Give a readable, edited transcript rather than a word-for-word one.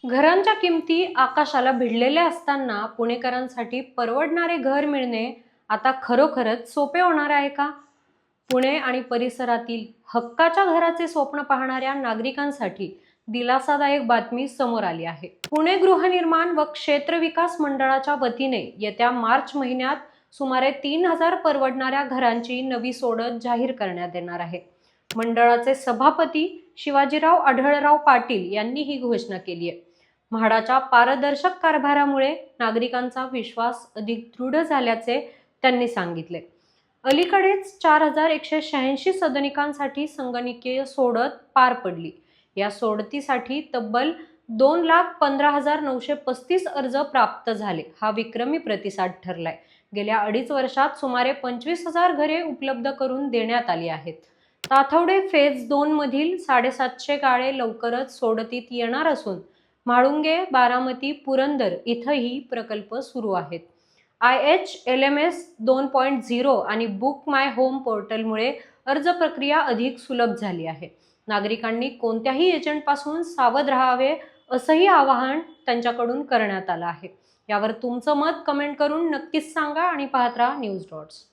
घरांच्या किमती आकाशाला भिडलेल्या असताना पुणेकरांसाठी परवडणारे घर मिळणे आता खरोखरच सोपे होणार आहे का? पुणे आणि परिसरातील हक्काच्या घराचे स्वप्न पाहणाऱ्या नागरिकांसाठी दिलासादायक बातमी समोर आली आहे. पुणे गृहनिर्माण व क्षेत्र विकास मंडळाच्या वतीने येत्या मार्च महिन्यात सुमारे 3,000 परवडणाऱ्या घरांची नवी सोडत जाहीर करण्यात येणार आहे. मंडळाचे सभापती शिवाजीराव आढळराव पाटील यांनी ही घोषणा केली आहे. म्हाडाच्या पारदर्शक कारभारामुळे नागरिकांचा विश्वास अधिक दृढ झाल्याचे त्यांनी सांगितले. अलीकडेच 4,186 सदनिकांसाठी संगणकीय सोडत पार पडली. या सोडतीसाठी तब्बल 2,15,935 अर्ज प्राप्त झाले. हा विक्रमी प्रतिसाद ठरलाय. गेल्या 2.5 वर्षात सुमारे 25,000 घरे उपलब्ध करून देण्यात आली आहेत. ताथवडे फेज 2 मधील 750 गाळे लवकरच सोडतीत येणार असून म्हाळुंगे, बारामती, पुरंदर इथंही प्रकल्प सुरू आहेत. IHLMS 2.0 आणि बुक माय होम पोर्टलमुळे अर्ज प्रक्रिया अधिक सुलभ झाली आहे. नागरिकांनी कोणत्याही एजंटपासून सावध राहावे असंही आवाहन त्यांच्याकडून करण्यात आलं आहे. यावर तुमचं मत कमेंट करून नक्कीच सांगा आणि पाहत राहा न्यूज डॉट्स.